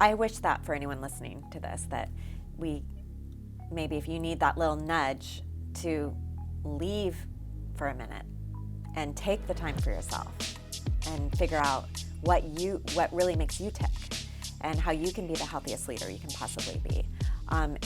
I wish that for anyone listening to this, that maybe if you need that little nudge to leave for a minute and take the time for yourself and figure out what really makes you tick and how you can be the healthiest leader you can possibly be.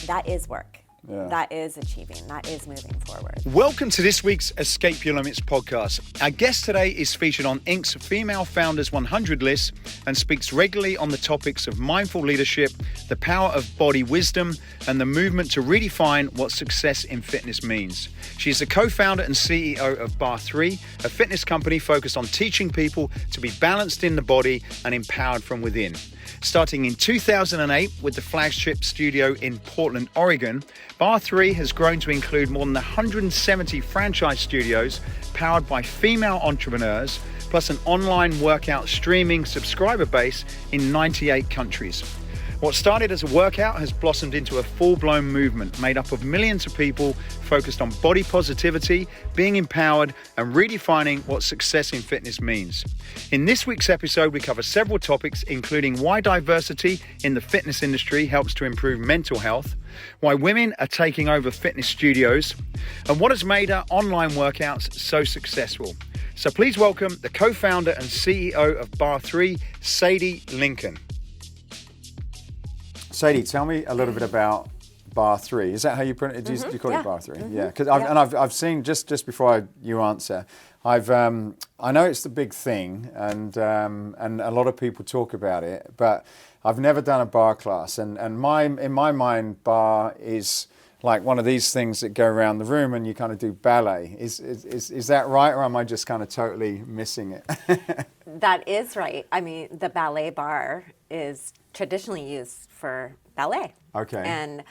That is work. Yeah. That is achieving. That is moving forward. Welcome to this week's Escape Your Limits podcast. Our guest today is featured on Inc.'s Female Founders 100 list and speaks regularly on the topics of mindful leadership, the power of body wisdom, and the movement to redefine what success in fitness means. She is the co-founder and CEO of barre3, a fitness company focused on teaching people to be balanced in the body and empowered from within. Starting in 2008 with the flagship studio in Portland, Oregon, barre3 has grown to include more than 170 franchise studios powered by female entrepreneurs, plus an online workout streaming subscriber base in 98 countries. What started as a workout has blossomed into a full-blown movement made up of millions of people focused on body positivity, being empowered, and redefining what success in fitness means. In this week's episode, we cover several topics, including why diversity in the fitness industry helps to improve mental health, why women are taking over fitness studios, and what has made our online workouts so successful. So please welcome the co-founder and CEO of barre3, Sadie Lincoln. Sadie, tell me a little bit about barre3. Is that how you pronounce it? Do you call it barre3? Mm-hmm. Yeah, because I've seen just before you answer, I know it's the big thing, and a lot of people talk about it, but I've never done a barre class, and in my mind, barre is like one of these things that go around the room and you kind of do ballet. Is that right, or am I just kind of totally missing it? That is right. I mean, the ballet barre is traditionally used for ballet. Okay. And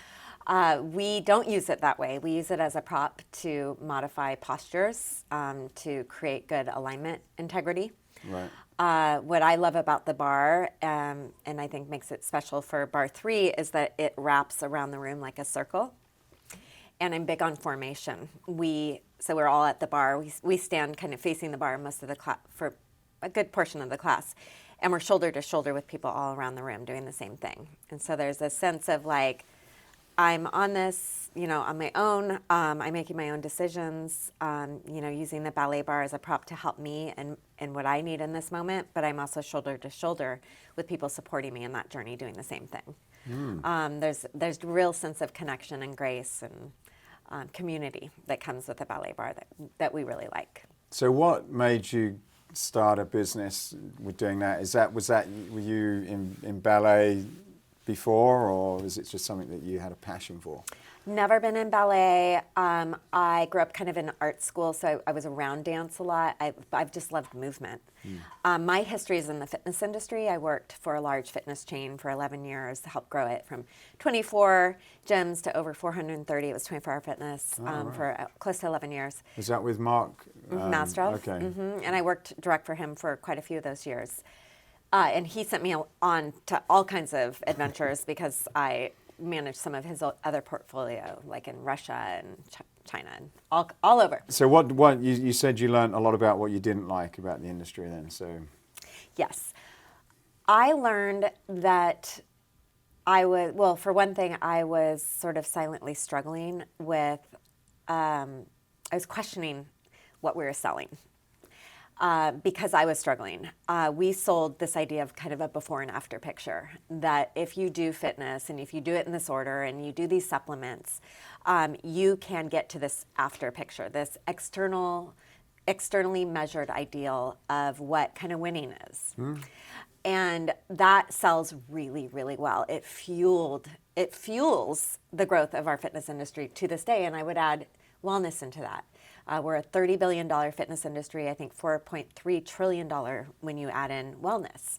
we don't use it that way. We use it as a prop to modify postures, to create good alignment integrity. Right. What I love about the barre, and I think makes it special for barre3, is that it wraps around the room like a circle. And I'm big on formation. So we're all at the barre. We stand kind of facing the barre most of the class for a good portion of the class. And we're shoulder to shoulder with people all around the room doing the same thing. And so there's a sense of like, I'm on this, on my own. I'm making my own decisions, using the ballet barre as a prop to help me and what I need in this moment. But I'm also shoulder to shoulder with people supporting me in that journey doing the same thing. There's real sense of connection and grace and community that comes with the ballet barre that we really like. So what made you start a business with doing that? Were you in ballet before, or is it just something that you had a passion for? Never been in ballet. I grew up kind of in art school, so I was around dance a lot. I've just loved movement. My history is in the fitness industry. I worked for a large fitness chain for 11 years to help grow it from 24 gyms to over 430. It was 24-hour fitness for close to 11 years. Is that with Mark? Mastrov. Okay. Mm-hmm. And I worked direct for him for quite a few of those years. And he sent me on to all kinds of adventures because I managed some of his other portfolio, like in Russia and China and all over. So what you said you learned a lot about what you didn't like about the industry then, so. Yes. I learned that for one thing, I was sort of silently struggling with, I was questioning what we were selling. Because I was struggling. We sold this idea of kind of a before and after picture, that if you do fitness and if you do it in this order and you do these supplements, you can get to this after picture, this externally measured ideal of what kind of winning is. And that sells really, really well. It fuels the growth of our fitness industry to this day, and I would add wellness into that. We're a $30 billion fitness industry, I think $4.3 trillion when you add in wellness.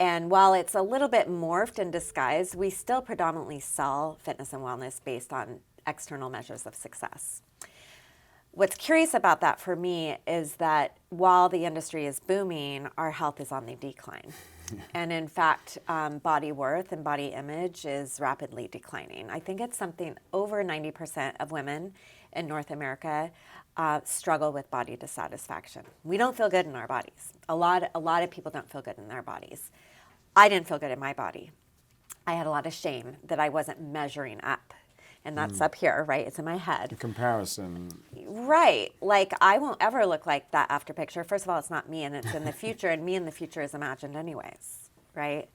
And while it's a little bit morphed and disguised, we still predominantly sell fitness and wellness based on external measures of success. What's curious about that for me is that while the industry is booming, our health is on the decline. And in fact, body worth and body image is rapidly declining. I think it's something over 90% of women in North America struggle with body dissatisfaction. We don't feel good in our bodies. A lot of people don't feel good in their bodies. I didn't feel good in my body. I had a lot of shame that I wasn't measuring up. And that's up here, right? It's in my head. The comparison. Right. Like, I won't ever look like that after picture. First of all, it's not me, and it's in the future, and me in the future is imagined anyways, right?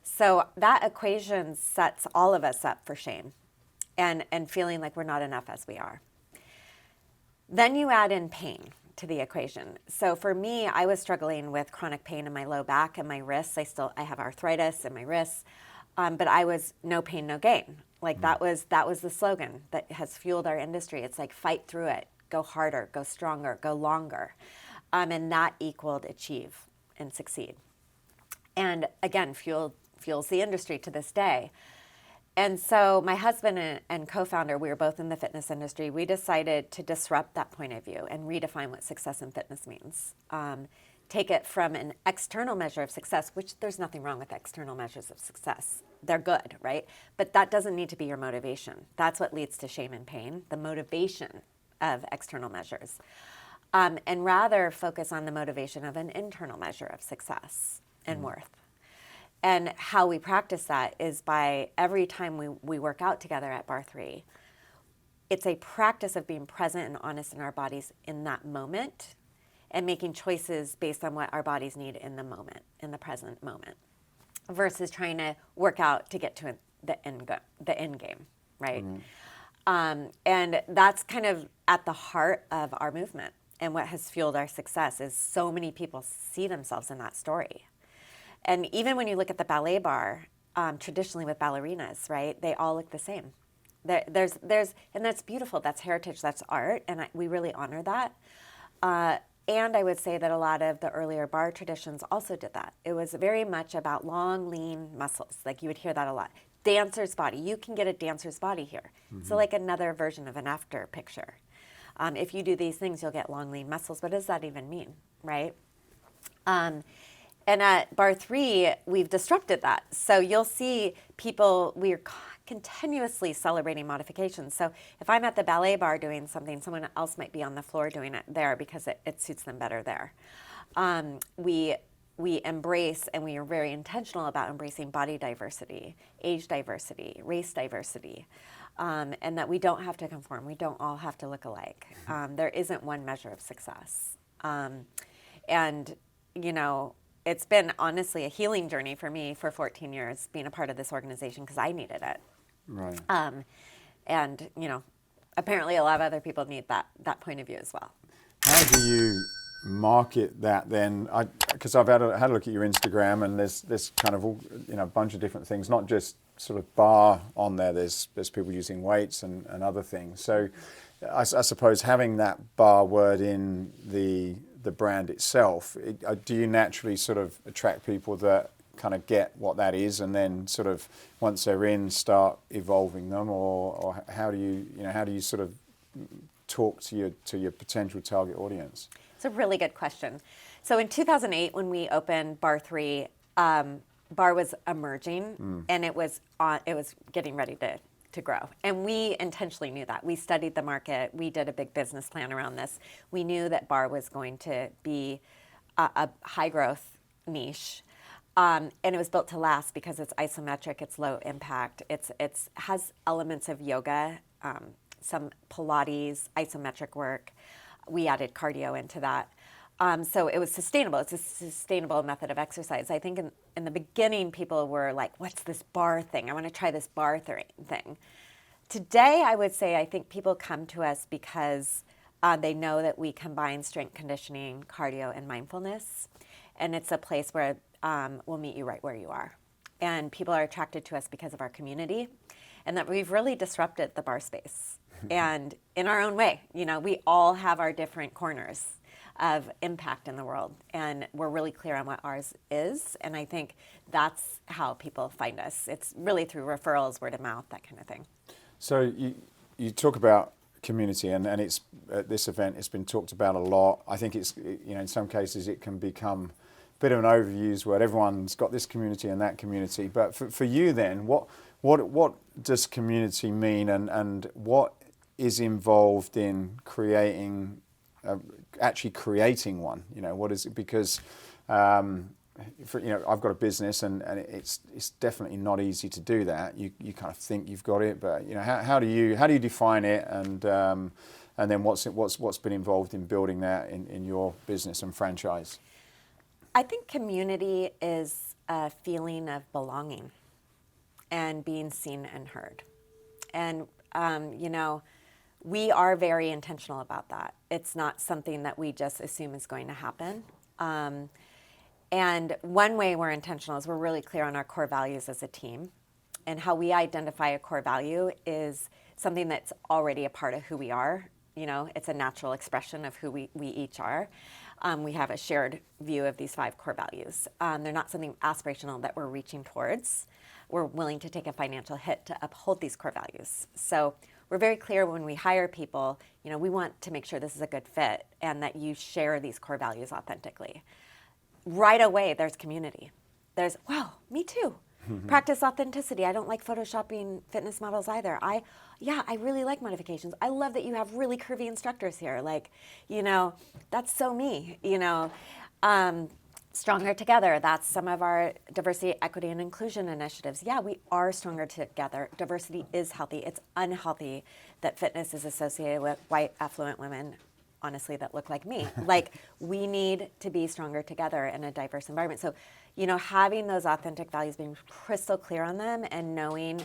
So that equation sets all of us up for shame and feeling like we're not enough as we are. Then you add in pain to the equation. So for me, I was struggling with chronic pain in my low back and my wrists. I have arthritis in my wrists, but I was no pain, no gain. Like that was the slogan that has fueled our industry. It's like fight through it, go harder, go stronger, go longer, and that equaled achieve and succeed. And again, fuels the industry to this day. And so my husband and co-founder, we were both in the fitness industry. We decided to disrupt that point of view and redefine what success in fitness means. Take it from an external measure of success, which there's nothing wrong with external measures of success. They're good, right? But that doesn't need to be your motivation. That's what leads to shame and pain, the motivation of external measures. And rather focus on the motivation of an internal measure of success and worth. And how we practice that is by every time we work out together at barre3, it's a practice of being present and honest in our bodies in that moment and making choices based on what our bodies need in the moment, in the present moment, versus trying to work out to get to the end game, right? And that's kind of at the heart of our movement. And what has fueled our success is so many people see themselves in that story. And even when you look at the ballet bar, traditionally with ballerinas, right, they all look the same. There's, and that's beautiful. That's heritage. That's art, and we really honor that. And I would say that a lot of the earlier bar traditions also did that. It was very much about long, lean muscles. Like you would hear that a lot. Dancer's body. You can get a dancer's body here. So like another version of an after picture. If you do these things, you'll get long, lean muscles. What does that even mean, right? And at barre3, we've disrupted that. So you'll see people, we're continuously celebrating modifications. So if I'm at the ballet bar doing something, someone else might be on the floor doing it there because it suits them better there. We embrace, and we are very intentional about embracing body diversity, age diversity, race diversity, and that we don't have to conform. We don't all have to look alike. There isn't one measure of success. And, you know, it's been honestly a healing journey for me for 14 years being a part of this organization because I needed it. Right. And, you know, apparently a lot of other people need that point of view as well. How do you market that then? Because I've had a look at your Instagram, and there's kind of a bunch of different things, not just sort of bar on there. There's people using weights and other things. So I suppose having that bar word in the brand itself, do you naturally sort of attract people that kind of get what that is, and then sort of once they're in, start evolving them, or how do you sort of talk to your potential target audience? It's a really good question. So in 2008, when we opened barre3, Barre was emerging, and it was getting ready to grow. And we intentionally knew that. We studied the market. We did a big business plan around this. We knew that Barre was going to be a high growth niche. And it was built to last because it's isometric, it's low impact, it has elements of yoga, some Pilates, isometric work. We added cardio into that. So it was sustainable. It's a sustainable method of exercise. I think in the beginning, people were like, what's this bar thing? I want to try this bar thing. Today, I would say I think people come to us because they know that we combine strength conditioning, cardio, and mindfulness. And it's a place where we'll meet you right where you are. And people are attracted to us because of our community, and that we've really disrupted the bar space. And in our own way, you know, we all have our different corners of impact in the world, and we're really clear on what ours is. And I think that's how people find us. It's really through referrals, word of mouth, that kind of thing. So you talk about community, and it's at this event, it's been talked about a lot. I think it's, you know, in some cases it can become a bit of an overused word. Everyone's got this community and that community. But for you then, what does community mean, and what is involved in creating, actually creating one? You know, what is it? Because I've got a business, and it's definitely not easy to do that. You kind of think you've got it, but how do you define it, and then what's been involved in building that in your business and franchise? I think community is a feeling of belonging and being seen and heard. And, we are very intentional about that. It's not something that we just assume is going to happen. And one way we're intentional is we're really clear on our core values as a team. And how we identify a core value is something that's already a part of who we are. It's a natural expression of who we each are. We have a shared view of these 5 core values. They're not something aspirational that we're reaching towards. We're willing to take a financial hit to uphold these core values. So we're very clear when we hire people, we want to make sure this is a good fit and that you share these core values authentically. Right away, there's community. There's, wow, me too. Practice authenticity. I don't like photoshopping fitness models either. I really like modifications. I love that you have really curvy instructors here. That's so me, Stronger together. That's some of our diversity, equity, and inclusion initiatives. Yeah, we are stronger together. Diversity is healthy. It's unhealthy that fitness is associated with white, affluent women, honestly, that look like me. We need to be stronger together in a diverse environment. So, having those authentic values, being crystal clear on them, and knowing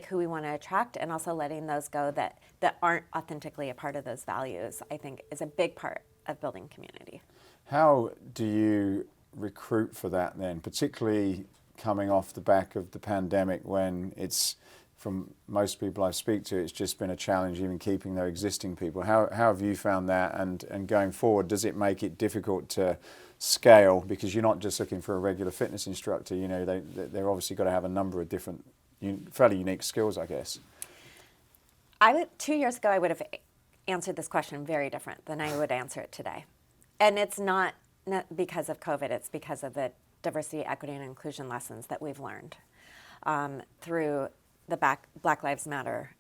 who we want to attract, and also letting those go that aren't authentically a part of those values, I think is a big part of building community. How do you recruit for that then, particularly coming off the back of the pandemic, when it's, from most people I speak to, it's just been a challenge even keeping their existing people? How have you found that, and going forward, does it make it difficult to scale, because you're not just looking for a regular fitness instructor? They're obviously got to have a number of different fairly unique skills, I guess. 2 years ago I would have answered this question very different than I would answer it today. And it's not because of COVID, it's because of the diversity, equity, and inclusion lessons that we've learned through the Black Lives Matter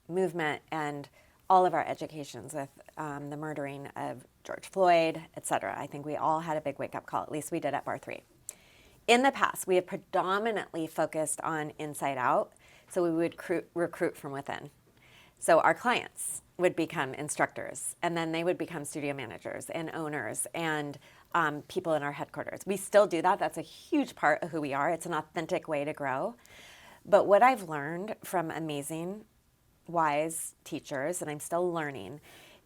movement and all of our educations with the murdering of George Floyd, et cetera. I think we all had a big wake-up call, at least we did at barre3. In the past, we have predominantly focused on inside out, so we would recruit from within. So our clients would become instructors, and then they would become studio managers and owners and people in our headquarters. We still do that. That's a huge part of who we are. It's an authentic way to grow. But what I've learned from amazing, wise teachers, and I'm still learning,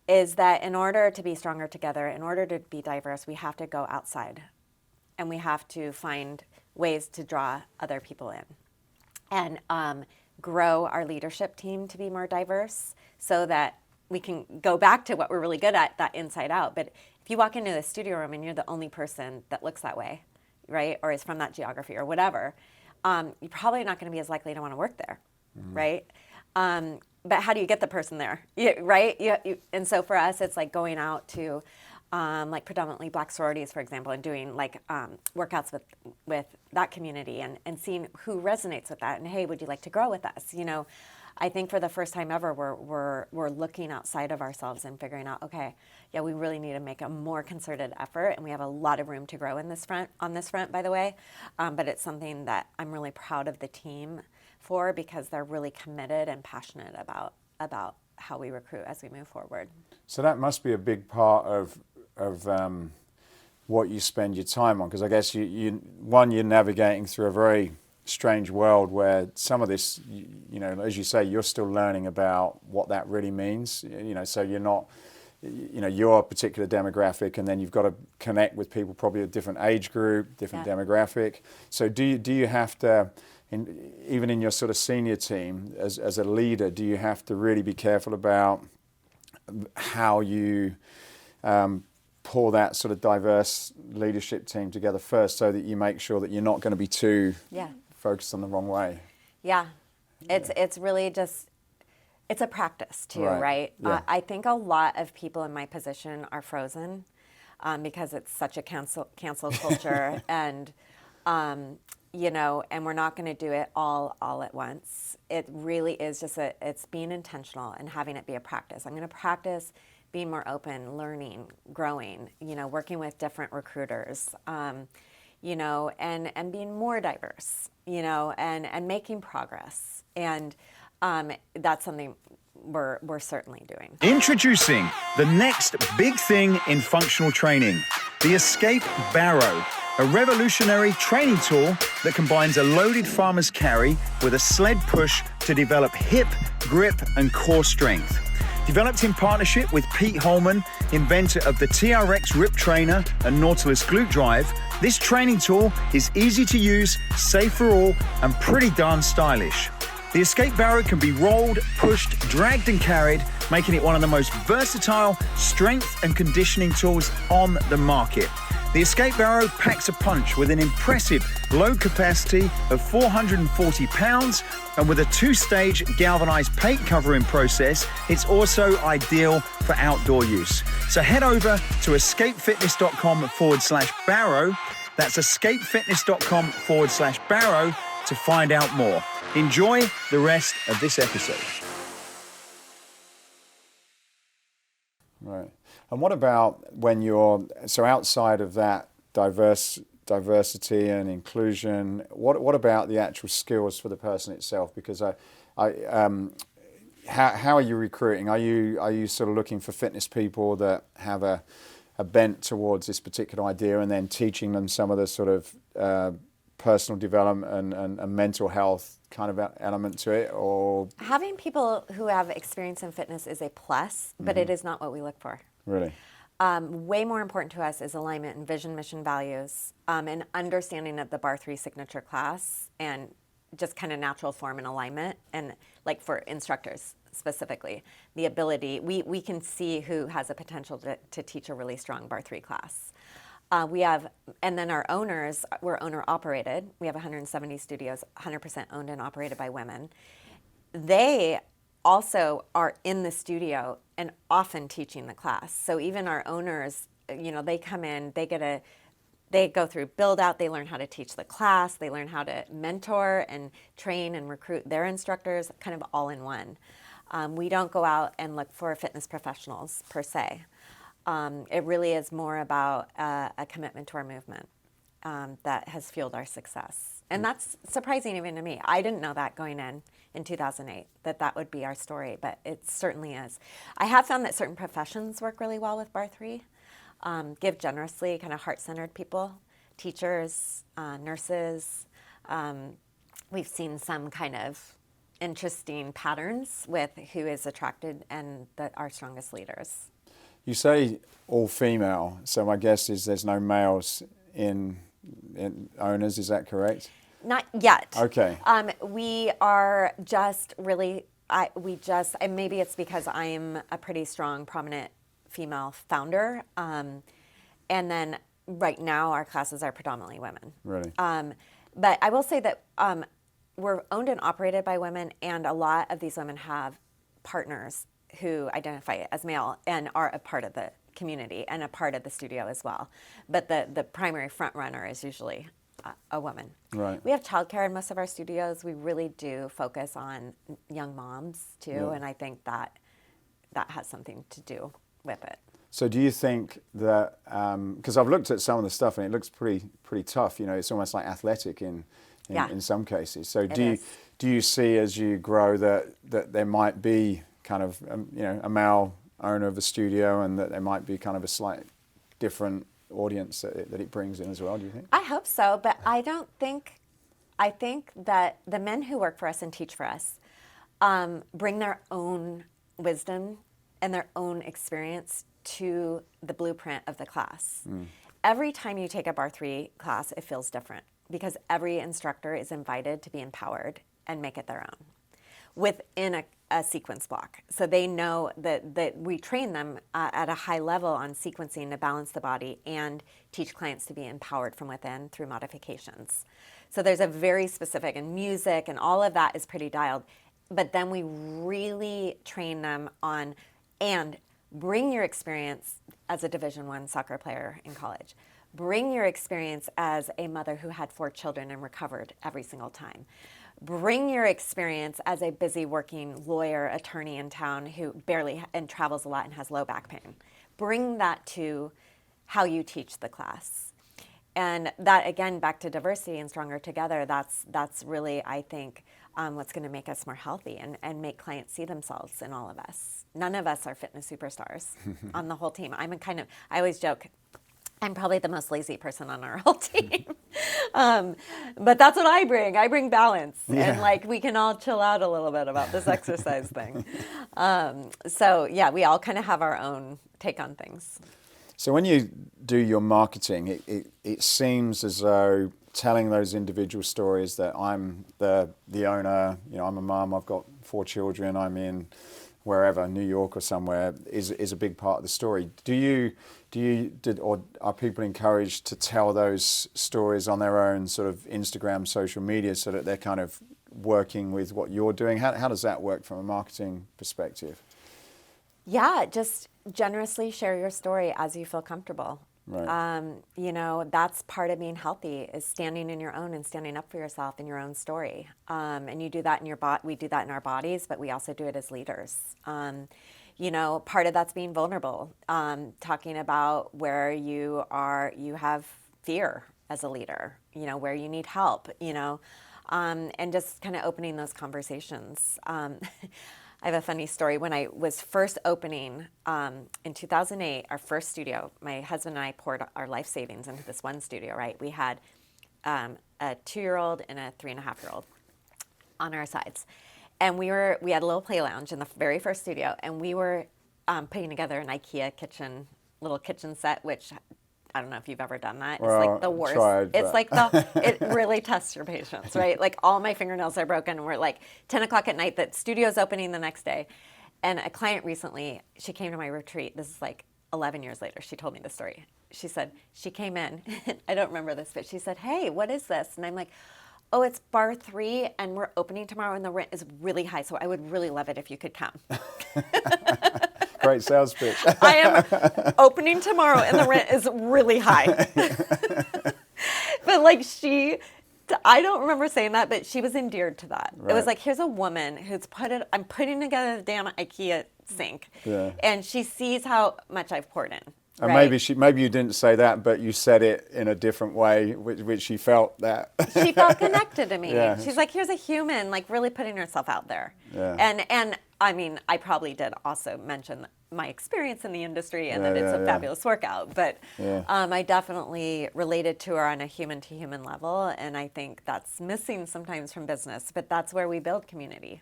is that in order to be stronger together, in order to be diverse, we have to go outside. And we have to find ways to draw other people in. And grow our leadership team to be more diverse so that we can go back to what we're really good at, that inside out. But if you walk into the studio room and you're the only person that looks that way, right, or is from that geography or whatever, you're probably not going to be as likely to want to work there, right? But how do you get the person there, right? And so for us, it's going out to predominantly Black sororities, for example, and doing workouts with that community and seeing who resonates with that. And hey, would you like to grow with us? I think for the first time ever, we're looking outside of ourselves and figuring out, okay, yeah, we really need to make a more concerted effort, and we have a lot of room to grow on this front, by the way. But it's something that I'm really proud of the team for, because they're really committed and passionate about how we recruit as we move forward. So that must be a big part of what you spend your time on, because I guess you're navigating through a very strange world where some of this, as you say, you're still learning about what that really means. So you're not, your particular demographic, and then you've got to connect with people probably a different age group, different demographic. So do you have to, even in your sort of senior team as a leader, do you have to really be careful about how you pull that sort of diverse leadership team together first, so that you make sure that you're not going to be too focused on the wrong way? Yeah, it's really just, it's a practice too, right? Yeah. I think a lot of people in my position are frozen because it's such a cancel culture, and and we're not going to do it all at once. It really is just it's being intentional and having it be a practice. I'm going to practice being more open, learning, growing, working with different recruiters, and being more diverse, and making progress. And that's something we're certainly doing. Introducing the next big thing in functional training, the Escape Barre, a revolutionary training tool that combines a loaded farmer's carry with a sled push to develop hip, grip, and core strength. Developed in partnership with Pete Holman, inventor of the TRX Rip Trainer and Nautilus Glute Drive, this training tool is easy to use, safe for all, and pretty darn stylish. The Escape Barre can be rolled, pushed, dragged, and carried, making it one of the most versatile strength and conditioning tools on the market. The Escape Barre packs a punch with an impressive load capacity of 440 pounds, and with a 2-stage galvanized paint covering process, it's also ideal for outdoor use. So head over to escapefitness.com/Barre. That's escapefitness.com/Barre to find out more. Enjoy the rest of this episode. Right. And what about when so outside of that diversity and inclusion, what about the actual skills for the person itself? Because how are you recruiting? Are you sort of looking for fitness people that have a bent towards this particular idea, and then teaching them some of the sort of personal development and mental health kind of element to it? Or having people who have experience in fitness is a plus, but it is not what we look for. Really? Way more important to us is alignment and vision, mission, values, and understanding of the barre3 signature class, and just kind of natural form and alignment. And like for instructors specifically, the ability, we can see who has a potential to teach a really strong barre3 class. And then our owners, we're owner operated. We have 170 studios, 100% owned and operated by women. They also are in the studio and often teaching the class. So even our owners, they come in, they go through build out, they learn how to teach the class, they learn how to mentor and train and recruit their instructors, kind of all in one. We don't go out and look for fitness professionals per se. It really is more about a commitment to our movement that has fueled our success. And that's surprising even to me. I didn't know that going in 2008, that would be our story, but it certainly is. I have found that certain professions work really well with barre3. Give generously, kind of heart-centered people, teachers, nurses. We've seen some kind of interesting patterns with who is attracted and our strongest leaders. You say all female, so my guess is there's no males in owners, is that correct? Not yet. Okay. We are just really, and maybe it's because I'm a pretty strong, prominent female founder. And then right now our classes are predominantly women. Really? But I will say that we're owned and operated by women, and a lot of these women have partners who identify as male and are a part of the community and a part of the studio as well. But the primary front runner is usually a woman. Right. We have childcare in most of our studios. We really do focus on young moms too, Yeah. and I think that has something to do with it. So do you think that, because I've looked at some of the stuff and it looks pretty tough, it's almost like athletic in some cases. So do you see as you grow that there might be kind of, a male owner of a studio, and that there might be kind of a slight different audience that it brings in as well, do you think? I hope so, but I think that the men who work for us and teach for us bring their own wisdom and their own experience to the blueprint of the class. Every time you take a barre3 class, it feels different because every instructor is invited to be empowered and make it their own within a sequence block. So they know that we train them at a high level on sequencing to balance the body and teach clients to be empowered from within through modifications. So there's a very specific, and music and all of that is pretty dialed. But then we really train them on, and bring your experience as a Division I soccer player in college. Bring your experience as a mother who had 4 children and recovered every single time. Bring your experience as a busy working lawyer, attorney in town who barely and travels a lot and has low back pain. Bring that to how you teach the class. And that, again, back to diversity and stronger together, that's really, I think, what's going to make us more healthy and make clients see themselves in all of us. None of us are fitness superstars on the whole team. I always joke, I'm probably the most lazy person on our whole team. But that's what I bring. I bring balance. Yeah. And like, we can all chill out a little bit about this exercise thing. So yeah, we all kind of have our own take on things. So when you do your marketing, it seems as though telling those individual stories that I'm the owner, I'm a mum, I've got 4 children, I'm in wherever, New York or somewhere, is a big part of the story. Or are people encouraged to tell those stories on their own sort of Instagram, social media, so that they're kind of working with what you're doing? How does that work from a marketing perspective? Yeah, just generously share your story as you feel comfortable. Right. That's part of being healthy, is standing in your own and standing up for yourself in your own story. And you do that in we do that in our bodies, but we also do it as leaders. Part of that's being vulnerable, talking about where you have fear as a leader, where you need help, and just kind of opening those conversations. I have a funny story. When I was first opening in 2008, our first studio, my husband and I poured our life savings into this one studio, right? We had a 2-year-old and a 3.5-year-old on our sides. And we had a little play lounge in the very first studio, and we were putting together an IKEA little kitchen set, which I don't know if you've ever done that. Well, it's like the worst. tried, it's like it really tests your patience, right? Like all my fingernails are broken, and we're like 10 o'clock at night, the studio's opening the next day. And a client recently, she came to my retreat. This is like 11 years later. She told me the story. She said, she came in, I don't remember this, but she said, "Hey, what is this?" And I'm like, "Oh, it's barre3, and we're opening tomorrow, and the rent is really high, so I would really love it if you could come." Great sales pitch. I am opening tomorrow, and the rent is really high. But like I don't remember saying that, but she was endeared to that. Right. It was like, here's a woman who's I'm putting together the damn IKEA sink, and she sees how much I've poured in. And right? maybe you didn't say that, but you said it in a different way, which she felt that. She felt connected to me. Yeah. She's like, here's a human, like really putting herself out there. Yeah. And I mean, I probably did also mention my experience in the industry and that it's a fabulous workout, but I definitely related to her on a human-to-human level, and I think that's missing sometimes from business, but that's where we build community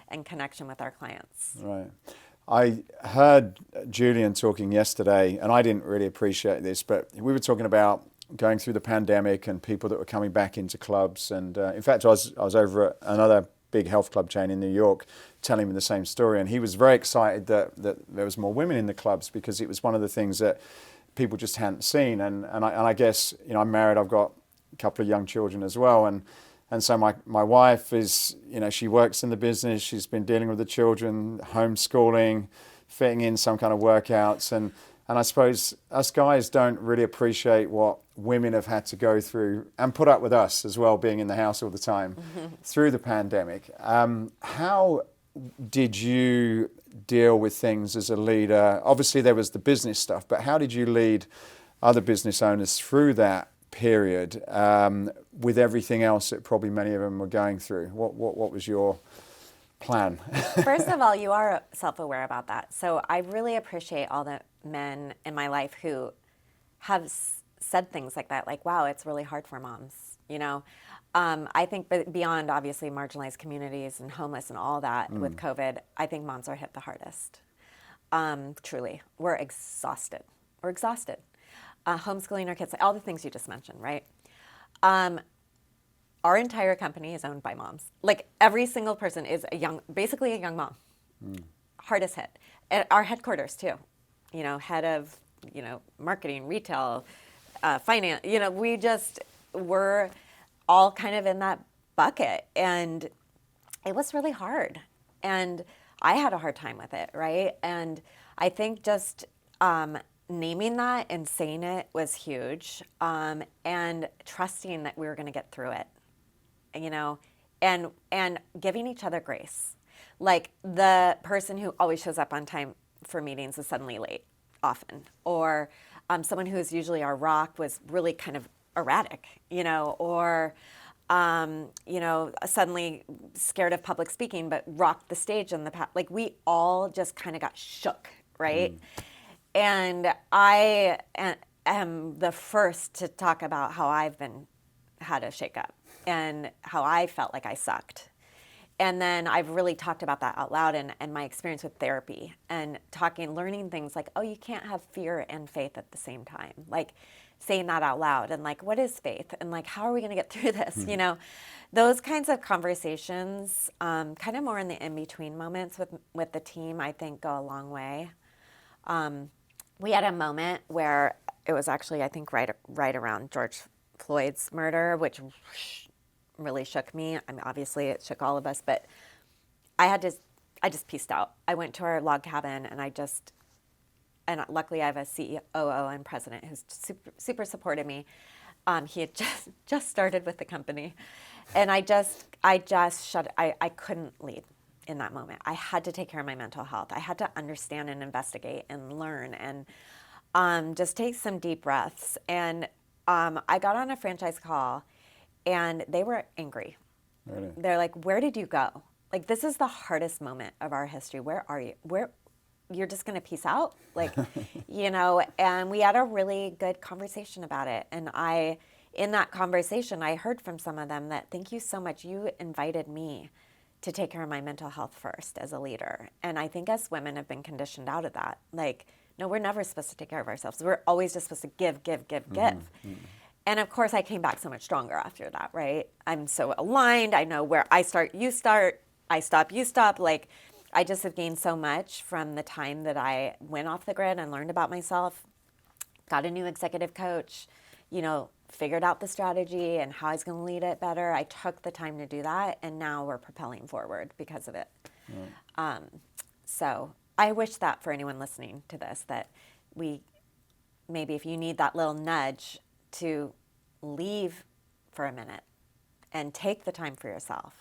and connection with our clients. Right. I heard Julian talking yesterday, and I didn't really appreciate this, but we were talking about going through the pandemic and people that were coming back into clubs. And in fact, I was over at another big health club chain in New York telling me the same story. And he was very excited that there was more women in the clubs, because it was one of the things that people just hadn't seen. And I guess, I'm married, I've got a couple of young children as well. And so my wife is, she works in the business. She's been dealing with the children, homeschooling, fitting in some kind of workouts. And I suppose us guys don't really appreciate what women have had to go through and put up with us as well, being in the house all the time through the pandemic. How did you deal with things as a leader? Obviously, there was the business stuff, but how did you lead other business owners through that period with everything else that probably many of them were going through? What was your plan? First of all, you are self-aware about that. So I really appreciate all the men in my life who have said things like that, like, wow, it's really hard for moms, I think beyond obviously marginalized communities and homeless and all that with COVID, I think moms are hit the hardest. Truly, we're exhausted. Homeschooling our kids, all the things you just mentioned, right? Our entire company is owned by moms. Like every single person is basically a young mom. Hardest hit. At our headquarters too, head of, marketing, retail, finance, we're all kind of in that bucket, and it was really hard. And I had a hard time with it, right? And I think just, naming that and saying it was huge, and trusting that we were going to get through it, and giving each other grace. Like the person who always shows up on time for meetings is suddenly late often, or someone who is usually our rock was really kind of erratic, or suddenly scared of public speaking, but rocked the stage in the past. Like we all just kind of got shook, right? And I am the first to talk about how I've had a shakeup and how I felt like I sucked. And then I've really talked about that out loud and my experience with therapy and learning things like, oh, you can't have fear and faith at the same time. Like saying that out loud and like, what is faith? And like, how are we going to get through this? Those kinds of conversations, kind of more in the in-between moments with the team, I think go a long way. We had a moment where it was actually, I think, right around George Floyd's murder, which really shook me. I mean, obviously it shook all of us, but I just pieced out. I went to our log cabin and luckily I have a COO and president who's super supported me. He had just started with the company, and I couldn't lead in that moment. I had to take care of my mental health. I had to understand and investigate and learn and just take some deep breaths. And I got on a franchise call, and they were angry. Really? They're like, "Where did you go? Like, this is the hardest moment of our history. Where are you? You're just going to peace out?" Like, and we had a really good conversation about it. And in that conversation, I heard from some of them that, thank you so much. You invited me to take care of my mental health first as a leader. And I think us women have been conditioned out of that. Like, no, we're never supposed to take care of ourselves. We're always just supposed to give. Mm-hmm. And of course, I came back so much stronger after that, right? I'm so aligned. I know where I start, you start. I stop, you stop. Like, I just have gained so much from the time that I went off the grid and learned about myself, got a new executive coach, figured out the strategy and how I was going to lead it better. I took the time to do that, and now we're propelling forward because of it. Right. So I wish that for anyone listening to this, that maybe if you need that little nudge to leave for a minute and take the time for yourself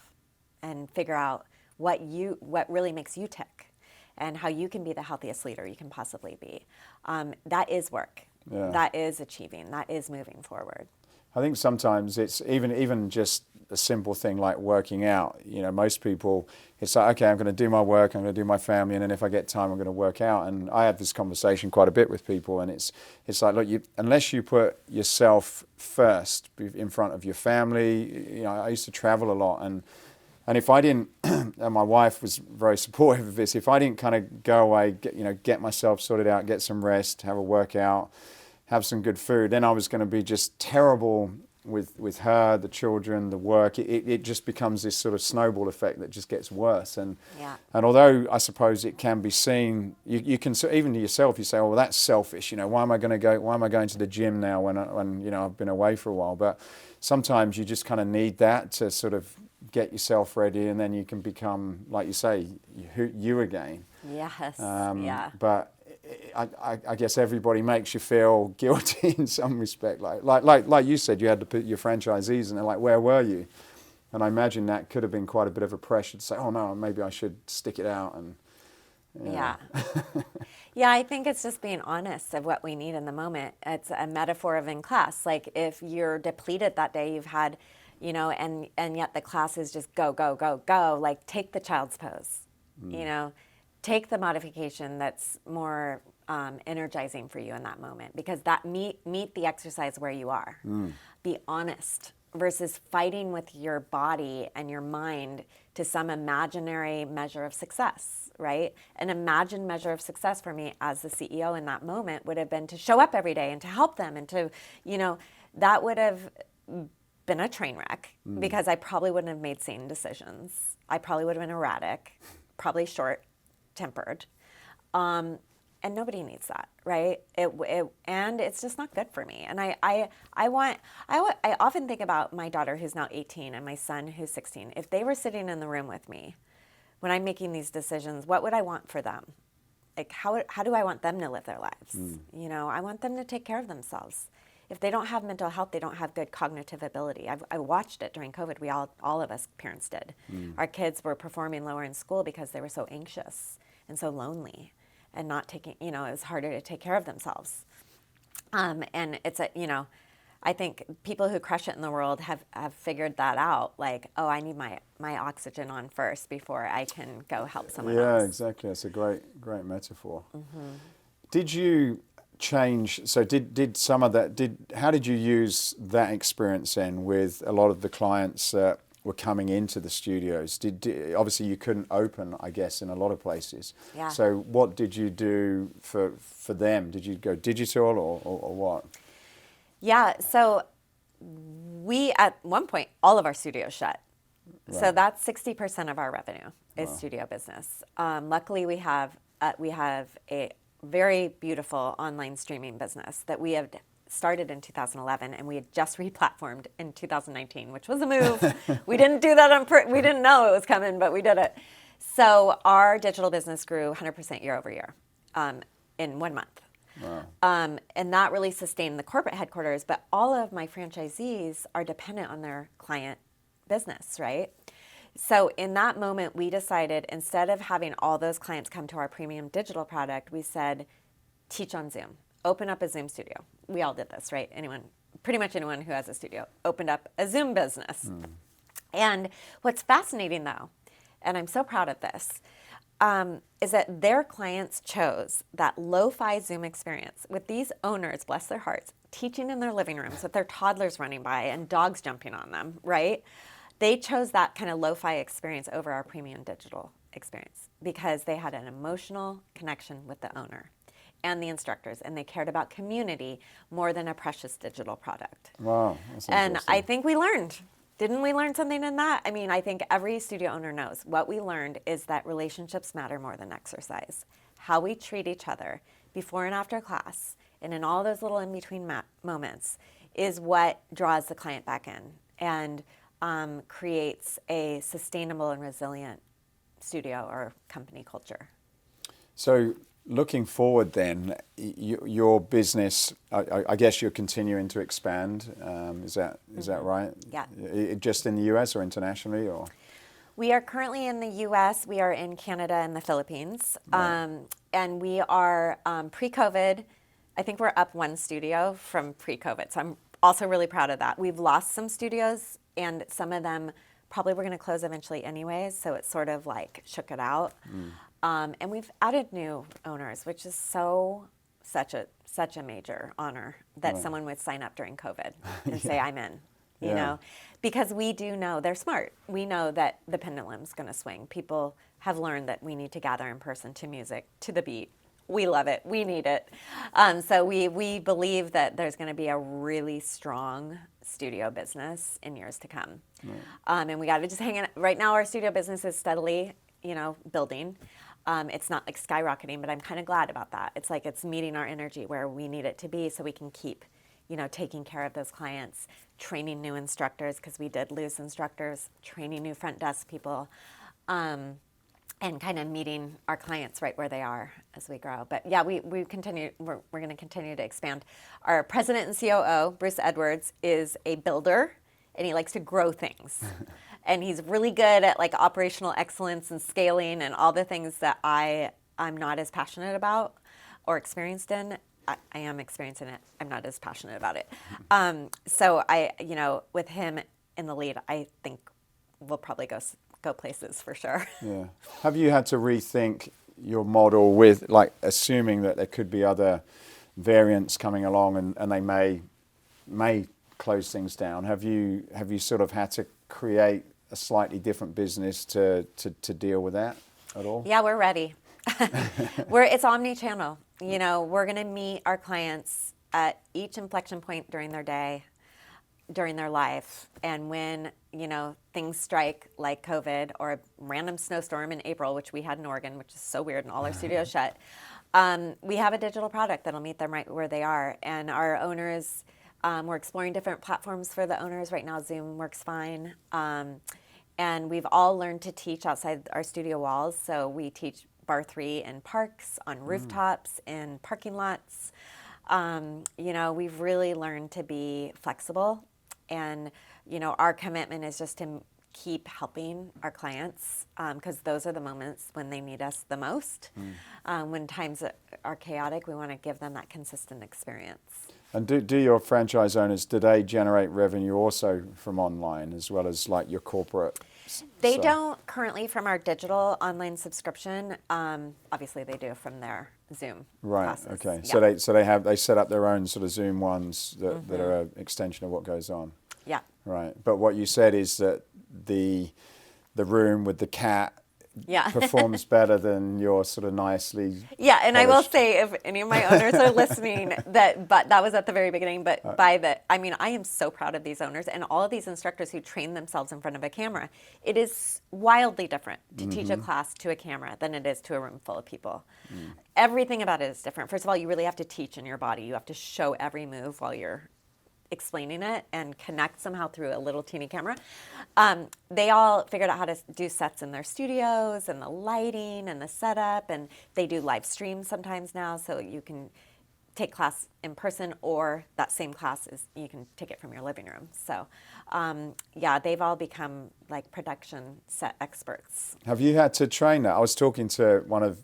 and figure out what really makes you tick and how you can be the healthiest leader you can possibly be. That is work. Yeah. That is achieving. That is moving forward. I think sometimes it's even just a simple thing like working out. Most people, it's like, okay, I'm going to do my work, I'm going to do my family, and then if I get time, I'm going to work out. And I have this conversation quite a bit with people, and it's like, look, unless you put yourself first in front of your family. I used to travel a lot, and if I didn't, and my wife was very supportive of this, if I didn't kind of go away, get myself sorted out, get some rest, have a workout, have some good food, then I was going to be just terrible with her, the children, the work. It just becomes this sort of snowball effect that just gets worse. And although I suppose it can be seen, you can, even to yourself, you say, oh, well, that's selfish. Why am I going to the gym now when I've been away for a while? But sometimes you just kind of need that to sort of get yourself ready, and then you can become, like you say, you again. Yes. But I guess everybody makes you feel guilty in some respect. Like you said, you had to put your franchisees, and they're like, where were you? And I imagine that could have been quite a bit of a pressure to say, oh no, maybe I should stick it out. And yeah. Yeah, I think it's just being honest of what we need in the moment. It's a metaphor of in class. Like if you're depleted that day, you've had, and yet the class is just go, like take the child's pose, take the modification that's more energizing for you in that moment, because that meet the exercise where you are. Be honest versus fighting with your body and your mind to some imaginary measure of success, right? An imagined measure of success for me as the CEO in that moment would have been to show up every day and to help them and to, that would have been a train wreck because I probably wouldn't have made sane decisions. I probably would have been erratic, probably short-tempered. And nobody needs that, right? And it's just not good for me. And I often think about my daughter who's now 18 and my son who's 16. If they were sitting in the room with me when I'm making these decisions, what would I want for them? Like how do I want them to live their lives? I want them to take care of themselves. If they don't have mental health, they don't have good cognitive ability. I watched it during COVID. We all of us parents did. Our kids were performing lower in school because they were so anxious and so lonely. And not taking, it was harder to take care of themselves. And it's I think people who crush it in the world have figured that out. Like, oh, I need my oxygen on first before I can go help someone else. Yeah, exactly. That's a great metaphor. Did you change? So did some of that? How did you use that experience then with a lot of the clients that were coming into the studios? Obviously you couldn't open, I guess, in a lot of places. Yeah. So what did you do for them? Did you go digital or what? Yeah, so we, at one point, all of our studios shut. Right. So that's 60% of our revenue is studio business. Luckily, we have a very beautiful online streaming business that we have started in 2011, and we had just replatformed in 2019, which was a move. We didn't do that we didn't know it was coming, but we did it. So our digital business grew 100% year over year in 1 month. Wow. And that really sustained the corporate headquarters, but all of my franchisees are dependent on their client business, right? So in that moment, we decided, instead of having all those clients come to our premium digital product, we said, teach on Zoom. Open up a Zoom studio. We all did this, right? Pretty much anyone who has a studio opened up a Zoom business. And what's fascinating, though, and I'm so proud of this, is that their clients chose that lo-fi Zoom experience with these owners, bless their hearts, teaching in their living rooms with their toddlers running by and dogs jumping on them, right? They chose that kind of lo-fi experience over our premium digital experience because they had an emotional connection with the owner and the instructors, and they cared about community more than a precious digital product. Wow, that's interesting. And I think we learned. Didn't we learn something in that? I mean, I think every studio owner knows. What we learned is that relationships matter more than exercise. How we treat each other before and after class, and in all those little in-between moments, is what draws the client back in and creates a sustainable and resilient studio or company culture. So looking forward then, your business, I guess you're continuing to expand. Is that right? Yeah. Just in the US or internationally, or? We are currently in the US. We are in Canada and the Philippines. Right. And we are pre-COVID. I think we're up 1 studio from pre-COVID. So I'm also really proud of that. We've lost some studios, and some of them probably were going to close eventually anyways. So it sort of like shook it out. And we've added new owners, which is such a major honor that someone would sign up during COVID and say, I'm in, you know, because we do know they're smart. We know that the pendulum's going to swing. People have learned that we need to gather in person to music, to the beat. We love it. We need it. So we believe that there's going to be a really strong studio business in years to come. And we got to just hang in. Right now, our studio business is steadily, building. It's not like skyrocketing, but I'm kind of glad about that. It's like it's meeting our energy where we need it to be so we can keep, taking care of those clients, training new instructors, because we did lose instructors, training new front desk people, and kind of meeting our clients right where they are as we grow. But yeah, we're going to continue to expand. Our president and COO, Bruce Edwards, is a builder, and he likes to grow things. And he's really good at like operational excellence and scaling and all the things that I'm not as passionate about or experienced in. I am experiencing it. I'm not as passionate about it. So with him in the lead, I think we'll probably go places for sure. Yeah. Have you had to rethink your model with, like, assuming that there could be other variants coming along and they may close things down? Have you sort of had to create a slightly different business to deal with that at all? Yeah, we're ready. It's omnichannel. We're going to meet our clients at each inflection point during their day, during their life. And when, things strike like COVID or a random snowstorm in April, which we had in Oregon, which is so weird and all our studios shut, we have a digital product that'll meet them right where they are. And our owners, we're exploring different platforms for the owners. Right now, Zoom works fine. And we've all learned to teach outside our studio walls. So we teach barre3 in parks, on rooftops, in parking lots. We've really learned to be flexible. And, our commitment is just to keep helping our clients because those are the moments when they need us the most. When times are chaotic, we want to give them that consistent experience. And do your franchise owners, do they generate revenue also from online as well as like your corporate? They don't currently from our digital online subscription. Obviously, they do from their Zoom Right. classes. Okay. Yeah. So they set up their own sort of Zoom ones that are an extension of what goes on. Yeah. Right. But what you said is that the room with the cat Yeah. performs better than your sort of nicely. Yeah, and I will polished- say, if any of my owners are listening, but that was at the very beginning. But I mean, I am so proud of these owners and all of these instructors who train themselves in front of a camera. It is wildly different to teach a class to a camera than it is to a room full of people. Everything about it is different. First of all, you really have to teach in your body. You have to show every move while you're explaining it and connect somehow through a little teeny camera. They all figured out how to do sets in their studios and the lighting and the setup, and they do live streams sometimes now, so you can take class in person, or that same class is you can take it from your living room. So yeah, they've all become like production set experts. Have you had to train that? I was talking to one of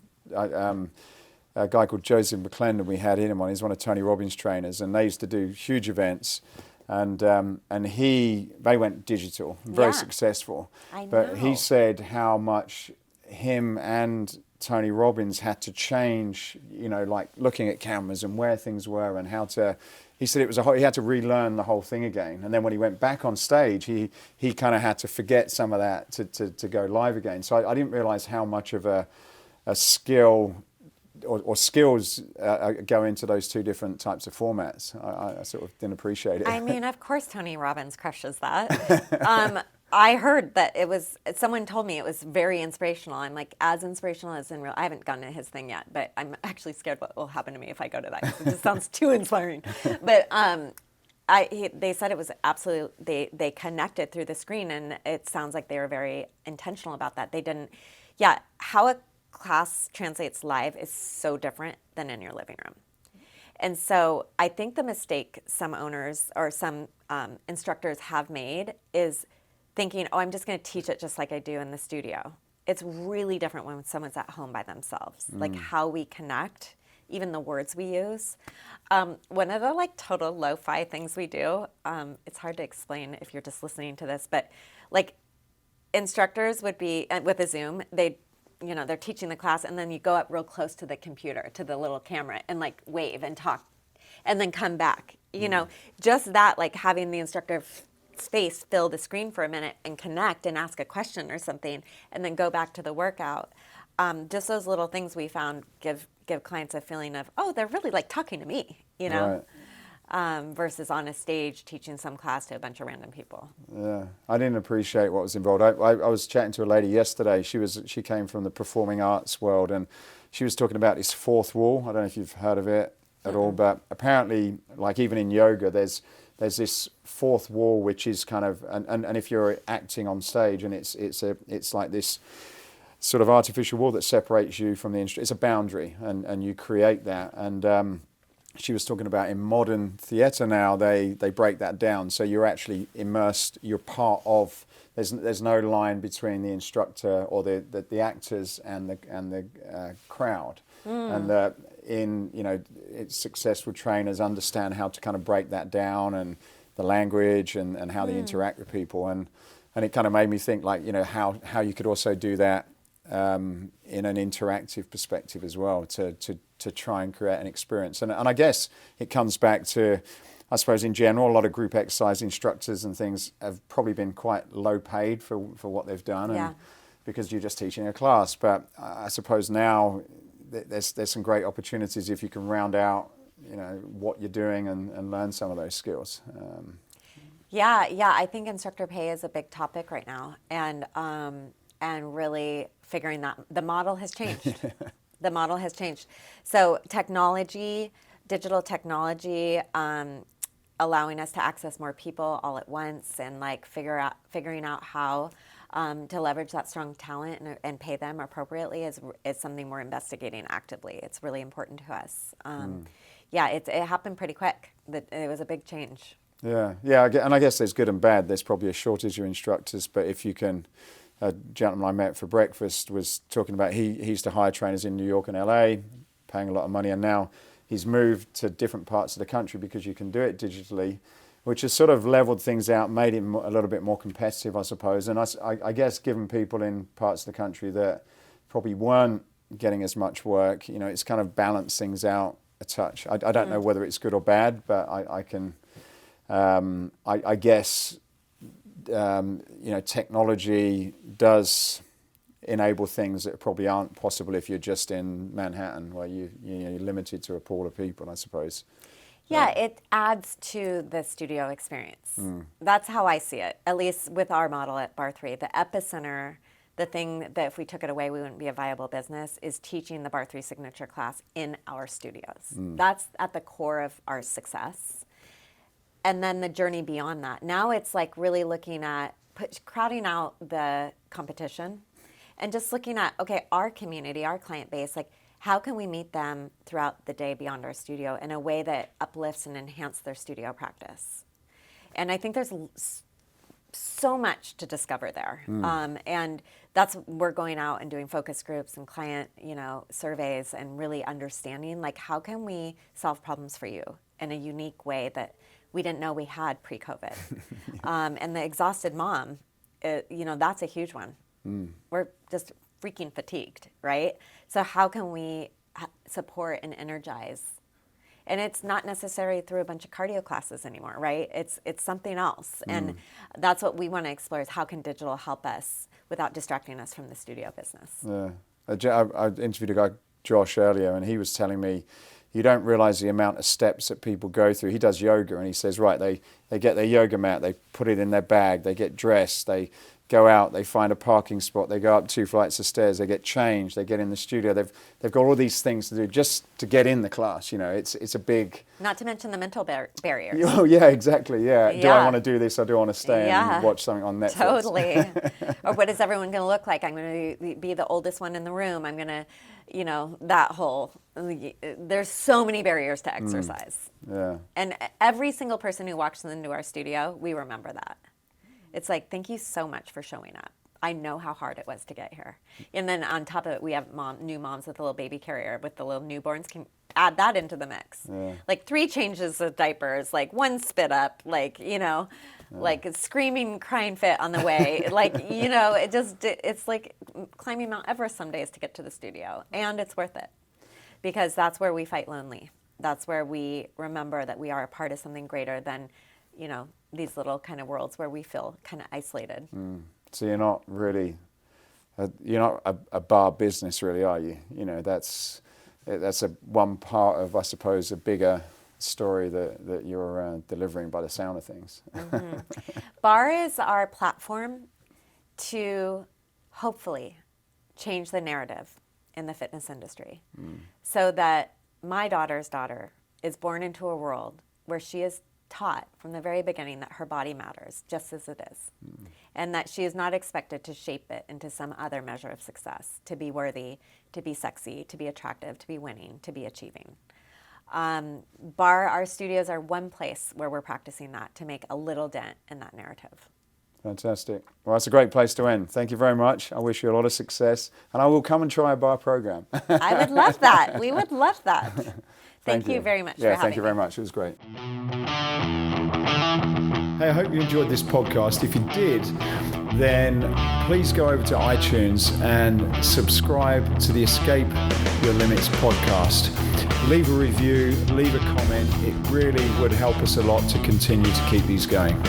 a guy called Joseph McClendon. We had him on. He's one of Tony Robbins' trainers, and they used to do huge events. And they went digital, very successful. I know. But he said how much him and Tony Robbins had to change, like looking at cameras and where things were and how to. He said he had to relearn the whole thing again. And then when he went back on stage, he kind of had to forget some of that to go live again. So I didn't realize how much of a skill or skills go into those two different types of formats. I sort of didn't appreciate it. I mean, of course, Tony Robbins crushes that. I heard that someone told me it was very inspirational. I'm like, as inspirational as in real. I haven't gone to his thing yet, but I'm actually scared what will happen to me if I go to that. 'Cause it just sounds too inspiring. But they said it was absolutely, they connected through the screen, and it sounds like they were very intentional about that. They didn't, how a class translates live is so different than in your living room. And so I think the mistake some owners or some instructors have made is thinking, I'm just going to teach it just like I do in the studio. It's really different when someone's at home by themselves, like how we connect, even the words we use. One of the like total lo-fi things we do, it's hard to explain if you're just listening to this, but like instructors would be, with a Zoom, they're teaching the class, and then you go up real close to the computer, to the little camera, and like wave and talk, and then come back. Just that, like having the instructor space fill the screen for a minute and connect and ask a question or something, and then go back to the workout. Just those little things we found give clients a feeling of, they're really like talking to me, Right. Versus on a stage teaching some class to a bunch of random people. Yeah, I didn't appreciate what was involved. I was chatting to a lady yesterday. She came from the performing arts world, and she was talking about this fourth wall. I don't know if you've heard of it at all, but apparently, like even in yoga, there's this fourth wall, which is kind of, and if you're acting on stage, and it's like this sort of artificial wall that separates you from the instrument. It's a boundary, and you create that. And she was talking about in modern theatre now, they break that down. So you're actually immersed, you're part of, there's no line between the instructor or the actors and the crowd. And successful trainers understand how to kind of break that down, and the language and how they interact with people. And it kind of made me think, like, how you could also do that in an interactive perspective as well, to try and create an experience. And I guess it comes back to, I suppose in general, a lot of group exercise instructors and things have probably been quite low paid for what they've done, and because you're just teaching a class. But I suppose now there's some great opportunities if you can round out what you're doing and learn some of those skills. I think instructor pay is a big topic right now, and really figuring that the model has changed. The model has changed. So digital technology, allowing us to access more people all at once, and like figuring out how to leverage that strong talent and pay them appropriately is something we're investigating actively. It's really important to us. It happened pretty quick. It was a big change. Yeah, and I guess there's good and bad. There's probably a shortage of instructors, but if you can, a gentleman I met for breakfast was talking about he used to hire trainers in New York and LA, paying a lot of money, and now he's moved to different parts of the country because you can do it digitally, which has sort of leveled things out, made it a little bit more competitive, I suppose. And I guess given people in parts of the country that probably weren't getting as much work, it's kind of balanced things out a touch. I don't know whether it's good or bad, but I guess, technology does enable things that probably aren't possible if you're just in Manhattan, where you're limited to a pool of people, I suppose. Yeah, it adds to the studio experience. That's how I see it, at least with our model at barre3. The epicenter, the thing that if we took it away, we wouldn't be a viable business, is teaching the barre3 signature class in our studios. That's at the core of our success. And then the journey beyond that. Now it's like really looking at crowding out the competition and just looking at, okay, our community, our client base, like, how can we meet them throughout the day beyond our studio in a way that uplifts and enhances their studio practice? And I think there's so much to discover there. And that's, we're going out and doing focus groups and client, surveys and really understanding, like, how can we solve problems for you in a unique way that we didn't know we had pre-COVID? And the exhausted mom, that's a huge one. We're just freaking fatigued, right? So how can we support and energize? And it's not necessarily through a bunch of cardio classes anymore, right? It's something else. And that's what we want to explore, is how can digital help us without distracting us from the studio business? Yeah. I interviewed a guy, Josh, earlier, and he was telling me, you don't realize the amount of steps that people go through. He does yoga, and he says, right, they get their yoga mat, they put it in their bag, they get dressed, they go out, they find a parking spot, they go up 2 flights of stairs, they get changed, they get in the studio. They've got all these things to do just to get in the class. It's a big... Not to mention the mental barriers. Oh, yeah, exactly, yeah. Do I want to do this, or do I want to stay and watch something on Netflix? Totally. Or what is everyone going to look like? I'm going to be the oldest one in the room. I'm going to, that whole... There's so many barriers to exercise. Yeah. And every single person who walks into our studio, we remember that. It's like, thank you so much for showing up. I know how hard it was to get here. And then on top of it, we have new moms with a little baby carrier with the little newborns. Can add that into the mix. Yeah. Like 3 changes of diapers, like 1 spit up, like, like a screaming, crying fit on the way. Like, it's like climbing Mount Everest some days to get to the studio. And it's worth it, because that's where we fight lonely. That's where we remember that we are a part of something greater than, these little kind of worlds where we feel kind of isolated. So you're not really, a bar business, really, are you? That's one part of, I suppose, a bigger story that you're delivering by the sound of things. Barre is our platform to hopefully change the narrative in the fitness industry, so that my daughter's daughter is born into a world where she is taught from the very beginning that her body matters just as it is, and that she is not expected to shape it into some other measure of success, to be worthy, to be sexy, to be attractive, to be winning, to be achieving. Our studios are one place where we're practicing that, to make a little dent in that narrative. Fantastic. Well, that's a great place to end. Thank you very much. I wish you a lot of success, and I will come and try a bar program. I would love that. We would love that. Thank you very much for having me. Thank you very much. It was great. Hey, I hope you enjoyed this podcast. If you did, then please go over to iTunes and subscribe to the Escape Your Limits podcast. Leave a review, leave a comment. It really would help us a lot to continue to keep these going.